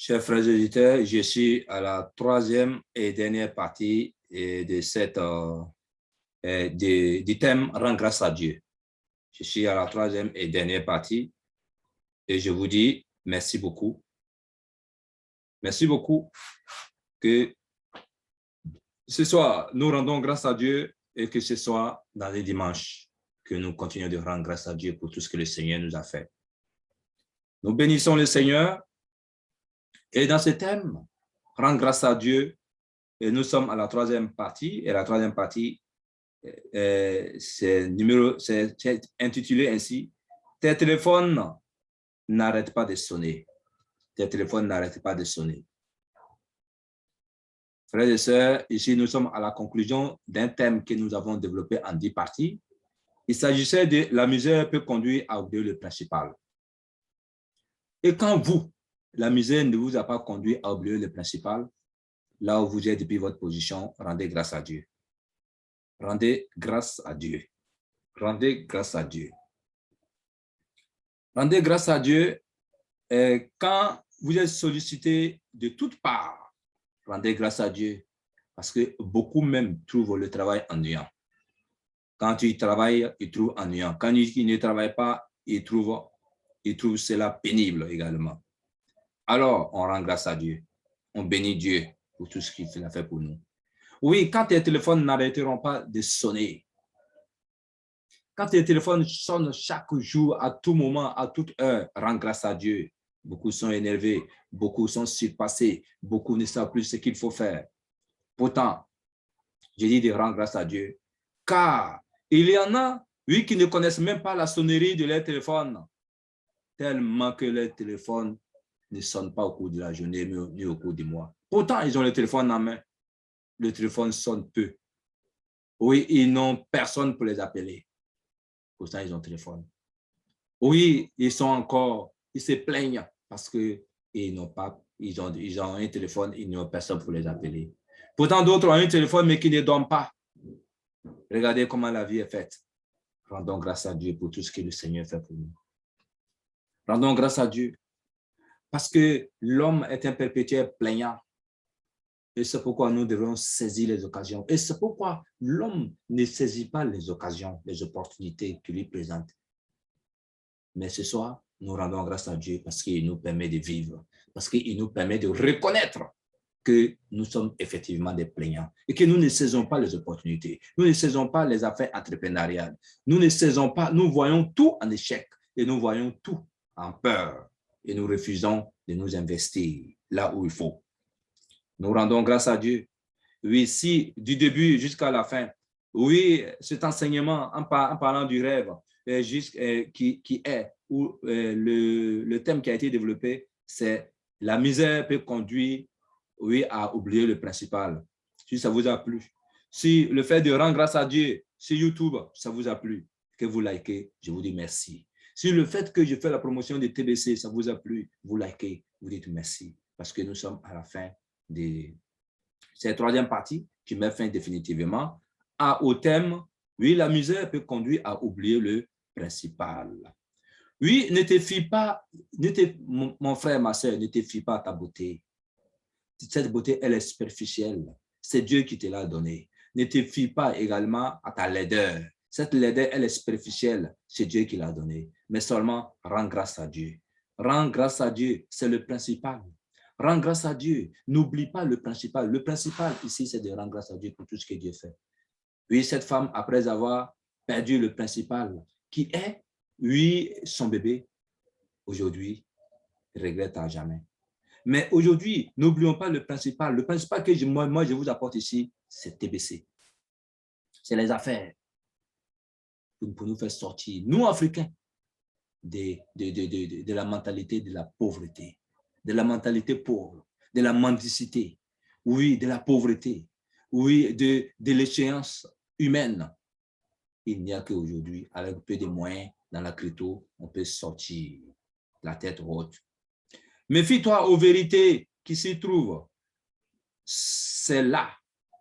Chers frères et auditeurs, je suis à la troisième et dernière partie de du thème « Rends grâce à Dieu ». Je suis à la troisième et dernière partie et je vous dis merci beaucoup. Merci beaucoup que ce soir, nous rendons grâce à Dieu et que ce soit dans les dimanches que nous continuons de rendre grâce à Dieu pour tout ce que le Seigneur nous a fait. Nous bénissons le Seigneur et dans ce thème, rendre grâce à Dieu, et nous sommes à la troisième partie et la troisième partie, c'est intitulé ainsi « Tes téléphones n'arrêtent pas de sonner ». Tes téléphones n'arrêtent pas de sonner. Frères et sœurs, ici nous sommes à la conclusion d'un thème que nous avons développé en 10 parties. Il s'agissait de « La misère peut conduire à oublier le principal ». Et quand vous, la misère ne vous a pas conduit à oublier le principal, là où vous êtes depuis votre position, rendez grâce à Dieu. Rendez grâce à Dieu. Rendez grâce à Dieu. Rendez grâce à Dieu quand vous êtes sollicité de toutes parts. Rendez grâce à Dieu parce que beaucoup même trouvent le travail ennuyant. Quand tu travailles, ils trouvent ennuyant. Quand ils ne travaillent pas, ils trouvent cela pénible également. Alors, on rend grâce à Dieu. On bénit Dieu pour tout ce qu'il a fait pour nous. Oui, quand tes téléphones n'arrêteront pas de sonner, quand tes téléphones sonnent chaque jour, à tout moment, à toute heure, rends grâce à Dieu. Beaucoup sont énervés, beaucoup sont surpassés, beaucoup ne savent plus ce qu'il faut faire. Pourtant, je dis de rendre grâce à Dieu, car il y en a, oui, qui ne connaissent même pas la sonnerie de leur téléphone, tellement que leur téléphone ne sonne pas au cours de la journée, ni au cours du mois. Pourtant, ils ont le téléphone en main. Le téléphone sonne peu. Oui, ils n'ont personne pour les appeler. Pourtant, ils ont le téléphone. Oui, ils se plaignent parce qu'ils ont un téléphone, ils n'ont personne pour les appeler. Pourtant, d'autres ont un téléphone, mais qui ne dorment pas. Regardez comment la vie est faite. Rendons grâce à Dieu pour tout ce que le Seigneur fait pour nous. Rendons grâce à Dieu parce que l'homme est un perpétuel plaignant. Et c'est pourquoi nous devons saisir les occasions. Et c'est pourquoi l'homme ne saisit pas les occasions, les opportunités qui lui présentent. Mais ce soir, nous rendons grâce à Dieu parce qu'il nous permet de vivre, parce qu'il nous permet de reconnaître que nous sommes effectivement des plaignants et que nous ne saisons pas les opportunités, nous ne saisons pas les affaires entrepreneuriales, nous ne saisons pas, nous voyons tout en échec et nous voyons tout en peur et nous refusons de nous investir là où il faut. Nous rendons grâce à Dieu. Oui, si du début jusqu'à la fin, oui, cet enseignement en parlant du rêve, qui est, où le thème qui a été développé, c'est la misère peut conduire, oui, à oublier le principal. Si ça vous a plu, si le fait de rendre grâce à Dieu sur YouTube, ça vous a plu, que vous likez, je vous dis merci. Si le fait que je fais la promotion de TBC, ça vous a plu, vous likez, vous dites merci, parce que nous sommes à la fin de cette troisième partie qui met fin définitivement au thème « Oui, la misère peut conduire à oublier le principal ». Oui, ne te fie pas, mon frère, ma soeur, ne te fie pas à ta beauté. Cette beauté, elle est superficielle. C'est Dieu qui te l'a donnée. Ne te fie pas également à ta laideur. Cette laideur, elle est superficielle. C'est Dieu qui l'a donnée. Mais seulement, rends grâce à Dieu. Rends grâce à Dieu, c'est le principal. Rends grâce à Dieu. N'oublie pas le principal. Le principal ici, c'est de rendre grâce à Dieu pour tout ce que Dieu fait. Oui, cette femme, après avoir perdu le principal, qui est, oui, son bébé, aujourd'hui, regrette à jamais. Mais aujourd'hui, n'oublions pas le principal. Le principal que moi, je vous apporte ici, c'est TBC. C'est les affaires pour nous faire sortir, nous, Africains, de la mentalité de la pauvreté, de la mentalité pauvre, de la mendicité, oui, de la pauvreté, oui, de l'échéance humaine. Il n'y a qu'aujourd'hui, avec peu de moyens dans la crypto, on peut sortir la tête haute. Méfie-toi aux vérités qui s'y trouvent. C'est là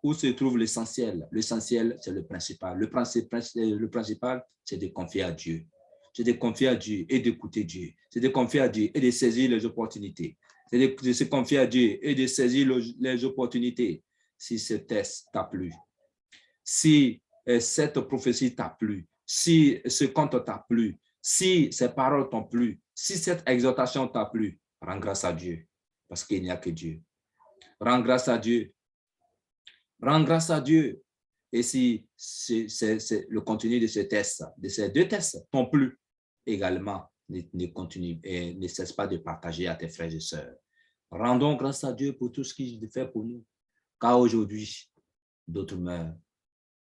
où se trouve l'essentiel. L'essentiel, c'est le principal. Le principal, c'est de confier à Dieu. C'est de confier à Dieu et d'écouter Dieu. C'est de confier à Dieu et de saisir les opportunités. c'est de se confier à Dieu et de saisir les opportunités. Si ce test t'a plu, si cette prophétie t'a plu, si ce conte t'a plu, si ces paroles t'ont plu, si cette exhortation t'a plu, rends grâce à Dieu, parce qu'il n'y a que Dieu. Rends grâce à Dieu. Rends grâce à Dieu. Et si le contenu de ce test, de ces deux tests t'ont plu, également, ne cesse pas de partager à tes frères et sœurs. Rendons grâce à Dieu pour tout ce qu'il fait pour nous. Car aujourd'hui, d'autres meurent.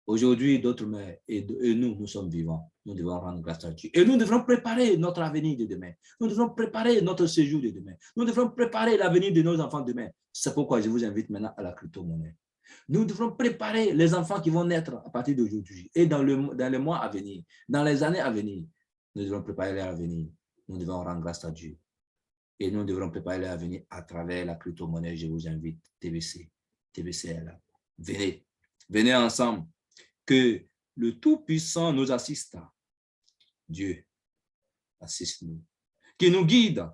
Aujourd'hui, d'autres meurent. Et nous, nous sommes vivants. Nous devons rendre grâce à Dieu. Et nous devrons préparer notre avenir de demain. Nous devrons préparer notre séjour de demain. Nous devrons préparer l'avenir de nos enfants demain. C'est pourquoi je vous invite maintenant à la crypto-monnaie. Nous devrons préparer les enfants qui vont naître à partir d'aujourd'hui et dans les mois à venir, dans les années à venir. Nous devrons préparer leur avenir. Nous devons rendre grâce à Dieu. Et nous devrons préparer leur avenir à travers la crypto-monnaie. Je vous invite, TBC est là. Venez, venez ensemble. Que le Tout-Puissant nous assiste. Dieu assiste-nous. Qu'il nous guide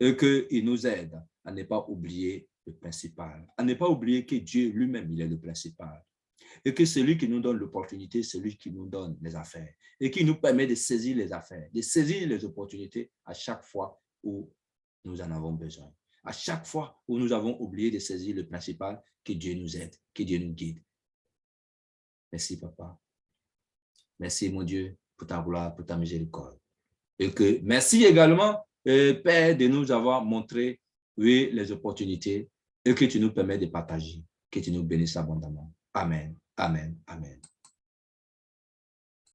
et qu'il nous aide à ne pas oublier le principal, à ne pas oublier que Dieu lui-même, il est le principal. Et que c'est lui qui nous donne l'opportunité, c'est lui qui nous donne les affaires et qui nous permet de saisir les affaires, de saisir les opportunités à chaque fois où nous en avons besoin. À chaque fois où nous avons oublié de saisir le principal, que Dieu nous aide, que Dieu nous guide. Merci, Papa. Merci, mon Dieu, pour ta gloire, pour ta miséricorde. Et que merci également, Père, de nous avoir montré, oui, les opportunités et que tu nous permets de partager, que tu nous bénisses abondamment. Amen, amen, amen.